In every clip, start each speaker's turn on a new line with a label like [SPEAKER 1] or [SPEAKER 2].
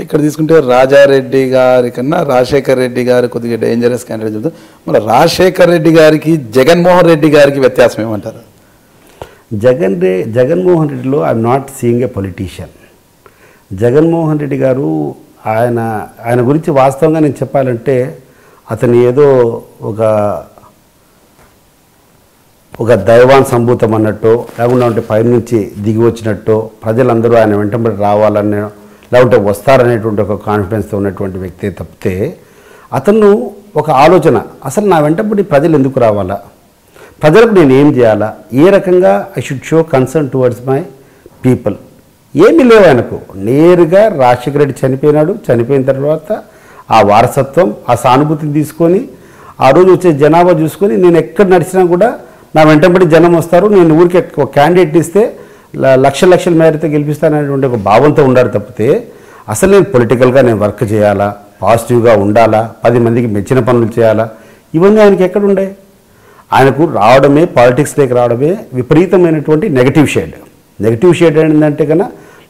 [SPEAKER 1] ఇక్కడ తీసుకుంటే రాజారెడ్డి గారి కన్నా రాజశేఖర్ రెడ్డి గారు కొద్దిగా డేంజరస్ క్యాండిడేట్ చెప్తారు. మన రాజశేఖర్ రెడ్డి గారికి జగన్మోహన్ రెడ్డి గారికి వ్యత్యాసం ఏమంటారు?
[SPEAKER 2] జగన్మోహన్ రెడ్డిలో I'm not seeing a politician. Jaganmohan Reddy గారు ఆయన గురించి వాస్తవంగా నేను చెప్పాలంటే అతను ఏదో ఒక దైవాన్ సంభూతం అన్నట్టు, లేకుండా ఉంటే పైనుంచి దిగి వచ్చినట్టు, ప్రజలందరూ ఆయన వెంటబడి రావాలని లేకుంటే వస్తారనేటువంటి ఒక కాన్ఫిడెన్స్తో ఉన్నటువంటి వ్యక్తి తప్పితే అతను ఒక ఆలోచన, అసలు నా వెంటబడి ప్రజలు ఎందుకు రావాలా, ప్రజలకు నేను ఏం చేయాలా, ఏ రకంగా I should show concern towards my people, ఏమీ లేవు ఆయనకు. నేరుగా రాజశేఖర రెడ్డి చనిపోయిన తర్వాత ఆ వారసత్వం, ఆ సానుభూతిని తీసుకొని ఆ రోజు వచ్చే జనాభా చూసుకొని నేను ఎక్కడ నడిచినా కూడా నా వెంటబడి జనం వస్తారు, నేను ఊరికి ఒక క్యాండిడేట్ ఇస్తే లక్షల మేరతో గెలిపిస్తాననేటువంటి ఒక భావంతో ఉండాలి తప్పితే అసలు నేను పొలిటికల్గా నేను వర్క్ చేయాలా, పాజిటివ్గా ఉండాలా, 10 మందికి మెచ్చిన పనులు చేయాలా, ఇవన్నీ ఆయనకి ఎక్కడుండే. ఆయనకు రావడమే, పాలిటిక్స్లోకి రావడమే విపరీతమైనటువంటి నెగటివ్ షేడ్ ఏంటంటే కన్నా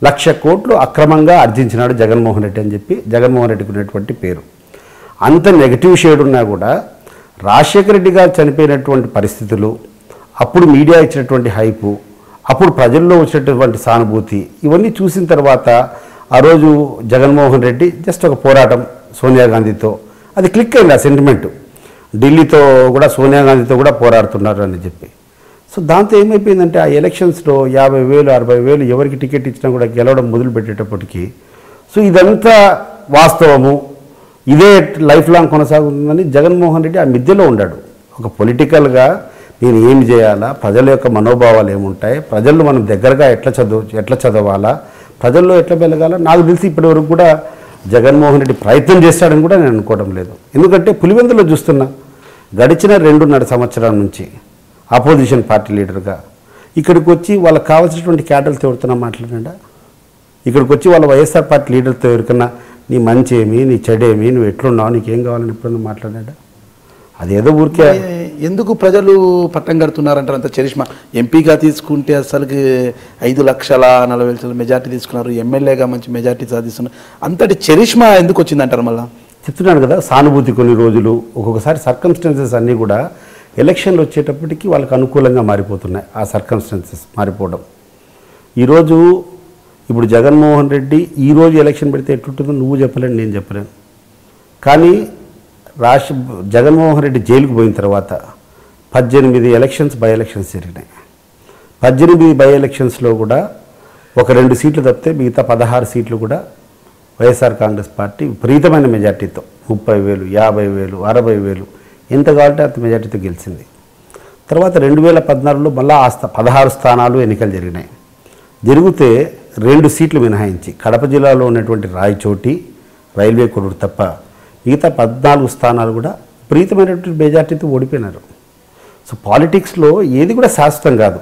[SPEAKER 2] 1,00,000 కోట్లు అక్రమంగా ఆర్జించినాడు జగన్మోహన్ రెడ్డి అని చెప్పి జగన్మోహన్ రెడ్డికి ఉన్నటువంటి పేరు. అంత నెగటివ్ షేడ్ ఉన్నా కూడా రాజశేఖర రెడ్డి గారు చనిపోయినటువంటి పరిస్థితులు, అప్పుడు మీడియా ఇచ్చినటువంటి హైపు, అప్పుడు ప్రజల్లో వచ్చినటువంటి సానుభూతి, ఇవన్నీ చూసిన తర్వాత ఆ రోజు జగన్మోహన్ రెడ్డి జస్ట్ ఒక పోరాటం సోనియా గాంధీతో, అది క్లిక్ అయింది ఆ సెంటిమెంటు. ఢిల్లీతో కూడా సోనియా గాంధీతో కూడా పోరాడుతున్నారు అని చెప్పి. సో దాంతో ఏమైపోయిందంటే ఆ ఎలక్షన్స్లో 50,000 60,000 ఎవరికి టికెట్ ఇచ్చినా కూడా గెలవడం మొదలుపెట్టేటప్పటికి సో ఇదంతా వాస్తవము, ఇదే లైఫ్ లాంగ్ కొనసాగుతుందని జగన్మోహన్ రెడ్డి ఆ మిద్దెలో ఉన్నాడు. ఒక పొలిటికల్గా నేను ఏం చేయాలా, ప్రజల యొక్క మనోభావాలు ఏముంటాయి, ప్రజలను మనం దగ్గరగా ఎట్లా చదవాలా, ప్రజల్లో ఎట్లా వెలగాల, నాకు తెలిసి ఇప్పటివరకు కూడా జగన్మోహన్ రెడ్డి ప్రయత్నం చేస్తాడని కూడా నేను అనుకోవడం లేదు. ఎందుకంటే పులివెందులో చూస్తున్నా గడిచిన 2.5 సంవత్సరాల నుంచి అపోజిషన్ పార్టీ లీడర్గా ఇక్కడికి వచ్చి వాళ్ళకి కావాల్సినటువంటి క్యాడర్లతో ఎవరితో మాట్లాడా, ఇక్కడికి వచ్చి వాళ్ళ వైఎస్ఆర్ పార్టీ లీడర్తో ఎవరికన్నా నీ మంచి ఏమి, నీ చెడేమి, నువ్వు ఎట్లున్నావు, నీకేం కావాలని ఎప్పుడన్నా మాట్లాడా? అదేదో ఊరికే
[SPEAKER 1] ఎందుకు ప్రజలు పట్టం కడుతున్నారంటారు అంత చరిష్మా? ఎంపీగా తీసుకుంటే అసలుకి 5,40,000 మెజార్టీ తీసుకున్నారు, ఎమ్మెల్యేగా మంచి మెజార్టీ సాధిస్తున్నారు, అంతటి చరిష్మా ఎందుకు వచ్చిందంటారు? మళ్ళీ
[SPEAKER 2] చెప్తున్నాను కదా, సానుభూతి కొన్ని రోజులు, ఒక్కొక్కసారి సర్కమ్స్టెన్సెస్ అన్నీ కూడా ఎలక్షన్లు వచ్చేటప్పటికి వాళ్ళకి అనుకూలంగా మారిపోతున్నాయి. ఆ సర్కమ్స్టెన్సెస్ మారిపోవడం ఇప్పుడు జగన్మోహన్ రెడ్డి ఈరోజు ఎలక్షన్ పెడితే ఎట్లుంటుందో నువ్వు చెప్పలేను, నేను చెప్పలేను. కానీ జగన్మోహన్ రెడ్డి జైలుకు పోయిన తర్వాత 18 బై ఎలక్షన్స్ జరిగినాయి. 18 బై ఎలక్షన్స్లో కూడా 1-2 సీట్లు తప్పితే మిగతా 16 సీట్లు కూడా వైఎస్ఆర్ కాంగ్రెస్ పార్టీ విపరీతమైన మెజార్టీతో 30,000 50,000 60,000 ఎంత కావాలంటే అంత మెజార్టీతో గెలిచింది. తర్వాత 2014లో మళ్ళీ 16 స్థానాలు ఎన్నికలు జరిగినాయి. జరిగితే 2 సీట్లు మినహాయించి కడప జిల్లాలో ఉన్నటువంటి రాయచోటి, రైల్వే కోడూరు తప్ప మిగతా 14 స్థానాలు కూడా విపరీతమైనటువంటి మెజార్టీతో ఓడిపోయినారు. సో పాలిటిక్స్లో ఏది కూడా శాశ్వతం కాదు.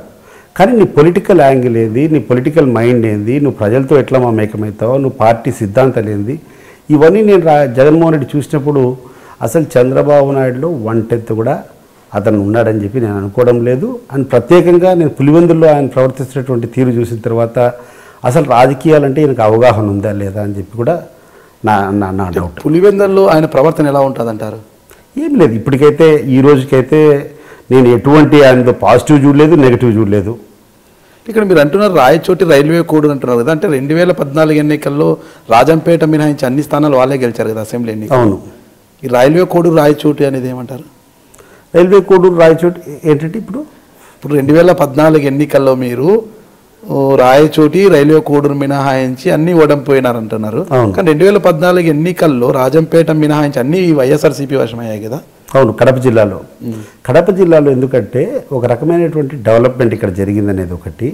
[SPEAKER 2] కానీ నీ పొలిటికల్ యాంగిల్ ఏంది, నీ పొలిటికల్ మైండ్ ఏంది, నువ్వు ప్రజలతో ఎట్లా మమేకమవుతావో, నువ్వు పార్టీ సిద్ధాంతాలు ఏంది, ఇవన్నీ నేను జగన్మోహన్ రెడ్డి చూసినప్పుడు అసలు చంద్రబాబు నాయుడులో 1/10 కూడా అతను ఉన్నాడని చెప్పి నేను అనుకోవడం లేదు. అండ్ ప్రత్యేకంగా నేను పులివెందుల్లో ఆయన ప్రవర్తిస్తున్నటువంటి తీరు చూసిన తర్వాత అసలు రాజకీయాలంటే ఈయనకు అవగాహన ఉందా లేదా అని చెప్పి కూడా నా డౌట్.
[SPEAKER 1] పులివెందుల్లో ఆయన ప్రవర్తన ఎలా ఉంటుందంటారు?
[SPEAKER 2] ఏం లేదు, ఇప్పటికైతే ఈ రోజుకైతే నేను ఎటువంటి ఆయనతో పాజిటివ్ చూడలేదు, నెగిటివ్ చూడలేదు.
[SPEAKER 1] ఇక్కడ మీరు అంటున్నారు రాయచోటి రైల్వే కోడ్ అంటున్నారు కదా, అంటే 2014 ఎన్నికల్లో రాజంపేట మినహాయించి అన్ని స్థానాలు వాళ్ళే గెలిచారు కదా అసెంబ్లీ ఎన్నిక.
[SPEAKER 2] అవును.
[SPEAKER 1] ఈ రైల్వే కోడ్ రాయచోటి అనేది ఏమంటారు?
[SPEAKER 2] రైల్వే కోడ్ రాయచోటి ఏంటంటే ఇప్పుడు
[SPEAKER 1] 2014 ఎన్నికల్లో మీరు రాయచోటి రైల్వే కోడ్ను మినహాయించి అన్ని ఓడంపోయినారంటున్నారు. కానీ 2014 ఎన్నికల్లో రాజంపేట మినహాయించి అన్ని వైఎస్ఆర్సీపీ వశమయ్యాయి కదా.
[SPEAKER 2] అవును, కడప జిల్లాలో ఎందుకంటే ఒక రకమైనటువంటి డెవలప్మెంట్ ఇక్కడ జరిగిందనేది ఒకటి,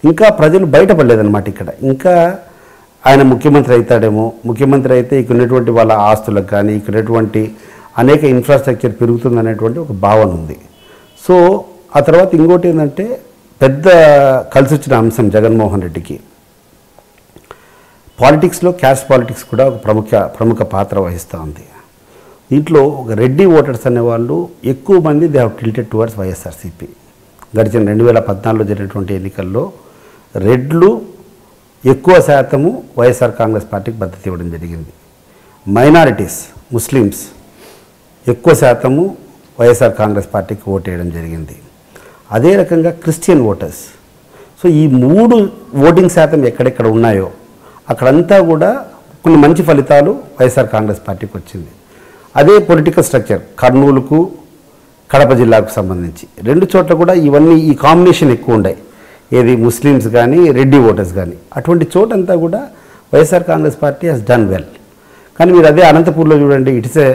[SPEAKER 2] ఇంకా ప్రజలు బయటపడలేదన్నమాట. ఇక్కడ ఇంకా ఆయన ముఖ్యమంత్రి అవుతాడేమో, ముఖ్యమంత్రి అయితే ఇక్కడ ఉన్నటువంటి వాళ్ళ ఆస్తులకు కానీ ఇక్కడ ఉన్నటువంటి అనేక ఇన్ఫ్రాస్ట్రక్చర్ పెరుగుతుందనేటువంటి ఒక భావన ఉంది. సో ఆ తర్వాత ఇంకోటి ఏంటంటే పెద్ద కలిసి వచ్చిన అంశం జగన్మోహన్ రెడ్డికి పాలిటిక్స్లో క్యాస్ట్ పాలిటిక్స్ కూడా ఒక ప్రముఖ పాత్ర వహిస్తూ ఉంది. దీంట్లో ఒక రెడ్డి ఓటర్స్ అనేవాళ్ళు ఎక్కువ మంది they have tilted towards YSRCP. గడిచిన 2014లో జరిగినటువంటి ఎన్నికల్లో రెడ్లు ఎక్కువ శాతము వైఎస్ఆర్ కాంగ్రెస్ పార్టీకి మద్దతు ఇవ్వడం జరిగింది. మైనారిటీస్ ముస్లిమ్స్ ఎక్కువ శాతము వైఎస్ఆర్ కాంగ్రెస్ పార్టీకి ఓటేయడం జరిగింది. అదే రకంగా క్రిస్టియన్ ఓటర్స్. సో ఈ 3 ఓటింగ్ శాతం ఎక్కడెక్కడ ఉన్నాయో అక్కడంతా కూడా కొన్ని మంచి ఫలితాలు వైఎస్ఆర్ కాంగ్రెస్ పార్టీకి వచ్చింది. అదే పొలిటికల్ స్ట్రక్చర్ కర్నూలుకు కడప జిల్లాకు సంబంధించి 2 చోట్ల కూడా ఇవన్నీ ఈ కాంబినేషన్ ఎక్కువ ఉన్నాయి. ఏది ముస్లిమ్స్ కానీ రెడ్డి ఓటర్స్ కానీ అటువంటి చోటంతా కూడా YSR Congress party he's done well. కానీ మీరు అదే అనంతపూర్లో చూడండి, it is a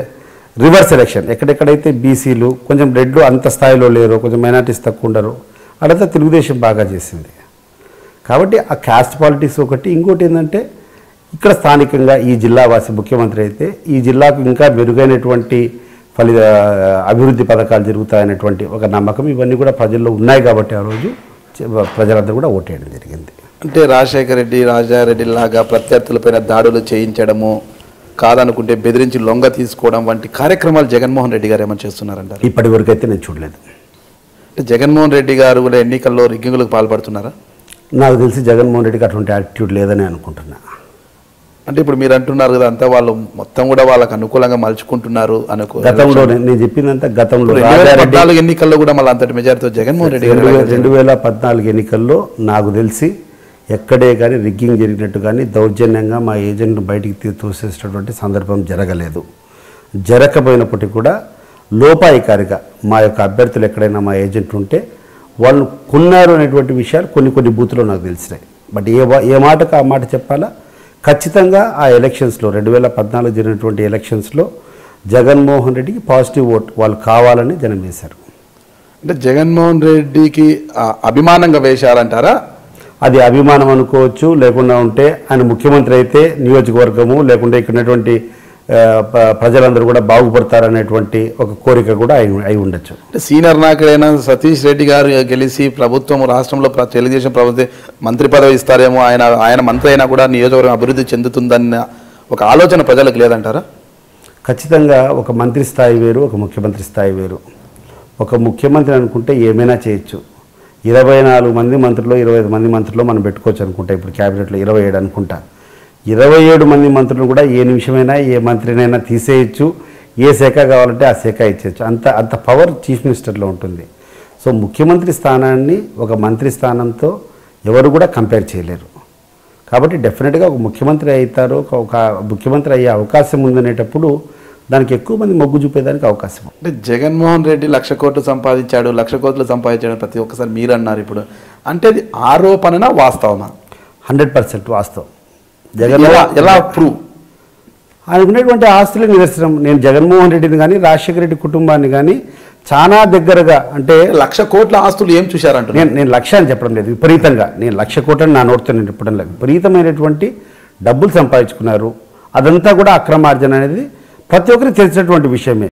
[SPEAKER 2] reverse election. ఎక్కడెక్కడైతే బీసీలు కొంచెం రెడ్లు అంత స్థాయిలో లేరు, కొంచెం మైనార్టీస్ తక్కువ ఉండరు, అదంతా తెలుగుదేశం బాగా చేసింది. కాబట్టి ఆ క్యాస్ట్ పాలిటిక్స్ ఒకటి. ఇంకోటి ఏంటంటే ఇక్కడ స్థానికంగా ఈ జిల్లా వాసి ముఖ్యమంత్రి అయితే ఈ జిల్లాకు ఇంకా మెరుగైనటువంటి అభివృద్ధి పథకాలు జరుగుతాయనేటువంటి ఒక నమ్మకం ఇవన్నీ కూడా ప్రజల్లో ఉన్నాయి. కాబట్టి ఆ రోజు ప్రజలందరూ కూడా ఓటేయడం జరిగింది.
[SPEAKER 1] అంటే రాజశేఖర రెడ్డి రాజారెడ్డి లాగా ప్రత్యర్థులపైన దాడులు చేయించడము, కాదనుకుంటే బెదిరించి లొంగ తీసుకోవడం వంటి కార్యక్రమాలు జగన్మోహన్ రెడ్డి గారు ఏమైనా చేస్తున్నారంటారు?
[SPEAKER 2] ఇప్పటి వరకు అయితే నేను చూడలేదు.
[SPEAKER 1] అంటే జగన్మోహన్ రెడ్డి గారు కూడా ఎన్నికల్లో రిగ్గింగులకు పాల్పడుతున్నారా?
[SPEAKER 2] నాకు తెలిసి జగన్మోహన్ రెడ్డికి అటువంటి యాటిట్యూడ్ లేదని అనుకుంటున్నా.
[SPEAKER 1] అంటే ఇప్పుడు మీరు అంటున్నారు కదా, అంతా వాళ్ళు మొత్తం కూడా వాళ్ళకు అనుకూలంగా మలుచుకుంటున్నారు అనుకో.
[SPEAKER 2] గతంలో నేను చెప్పిందంతా గతంలో
[SPEAKER 1] 2014 ఎన్నికల్లో కూడా మళ్ళీ అంతటి మెజారిటీతో జగన్మోహన్ రెడ్డి
[SPEAKER 2] 2014 ఎన్నికల్లో నాకు తెలిసి ఎక్కడే కానీ రిగ్గింగ్ జరిగినట్టు కానీ దౌర్జన్యంగా మా ఏజెంట్ను బయటికి తోసేసినటువంటి సందర్భం జరగలేదు. జరగకపోయినప్పటికీ కూడా లోపాయికారిగా మా యొక్క అభ్యర్థులు ఎక్కడైనా మా ఏజెంట్ ఉంటే వాళ్ళు కొన్నారు అనేటువంటి విషయాలు కొన్ని బూతులో నాకు తెలిసినాయి. బట్ ఏ మాటకు ఆ మాట చెప్పాలా, ఖచ్చితంగా ఆ ఎలక్షన్స్లో 2014 జరిగినటువంటి ఎలక్షన్స్లో జగన్మోహన్ రెడ్డికి పాజిటివ్ ఓట్ వాళ్ళు కావాలని జనం వేశారు.
[SPEAKER 1] అంటే జగన్మోహన్ రెడ్డికి అభిమానంగా వేశారంటారా?
[SPEAKER 2] అది అభిమానం అనుకోవచ్చు, లేకుండా ఉంటే ఆయన ముఖ్యమంత్రి అయితే నియోజకవర్గము లేకుంటే ఇక్కడ ఉన్నటువంటి ప్రజలందరూ కూడా బాగుపడతారనేటువంటి ఒక కోరిక కూడా అయి ఉండొచ్చు.
[SPEAKER 1] సీనియర్ నాయకుడైన సతీష్ రెడ్డి గారు గెలిచి ప్రభుత్వం రాష్ట్రంలో తెలుగుదేశం ప్రభుత్వం మంత్రి పదవి ఇస్తారేమో, ఆయన మంత్రి అయినా కూడా నియోజకవర్గం అభివృద్ధి చెందుతుందన్న ఒక ఆలోచన ప్రజలకు లేదంటారా?
[SPEAKER 2] ఖచ్చితంగా ఒక మంత్రి స్థాయి వేరు, ఒక ముఖ్యమంత్రి స్థాయి వేరు. ఒక ముఖ్యమంత్రి అనుకుంటే ఏమైనా చేయొచ్చు. 24 మంది మంత్రులు 25 మంది మంత్రులు మనం పెట్టుకోవచ్చు అనుకుంటా. ఇప్పుడు క్యాబినెట్లో 27 అనుకుంటా. 27 మంది మంత్రులను కూడా ఏ నిమిషమైనా ఏ మంత్రినైనా తీసేయచ్చు, ఏ శాఖ కావాలంటే ఆ శాఖ ఇచ్చేయచ్చు. అంత పవర్ చీఫ్ మినిస్టర్లో ఉంటుంది. సో ముఖ్యమంత్రి స్థానాన్ని ఒక మంత్రి స్థానంతో ఎవరు కూడా కంపేర్ చేయలేరు. కాబట్టి డెఫినెట్గా ఒక ముఖ్యమంత్రి అవుతారు, ఒక ముఖ్యమంత్రి అయ్యే అవకాశం ఉందనేటప్పుడు దానికి ఎక్కువ మంది మొగ్గు చూపేదానికి అవకాశం.
[SPEAKER 1] అంటే జగన్మోహన్ రెడ్డి 1,00,000 కోట్లు సంపాదించాడు, 1,00,000 కోట్లు సంపాదించాడు ప్రతి ఒక్కసారి మీరు అన్నారు. ఇప్పుడు అంటే అది ఆరోపణనా వాస్తవమా?
[SPEAKER 2] 100% వాస్తవం.
[SPEAKER 1] ఎలా ప్రూవ్?
[SPEAKER 2] ఆయనకున్నటువంటి ఆస్తుల నిదర్శనం. నేను జగన్మోహన్ రెడ్డిని కానీ రాజశేఖర రెడ్డి కుటుంబాన్ని కానీ చాలా దగ్గరగా, అంటే
[SPEAKER 1] 1,00,000 కోట్ల ఆస్తులు ఏం చూశారంట?
[SPEAKER 2] నేను 1,00,000 అని చెప్పడం లేదు, విపరీతంగా. నేను 1,00,000 కోట్లని నా నోటితో నేను చెప్పడం లేదు. విపరీతమైనటువంటి డబ్బులు సంపాదించుకున్నారు. అదంతా కూడా అక్రమార్జన అనేది ప్రతి ఒక్కరికి తెలిసినటువంటి విషయమే.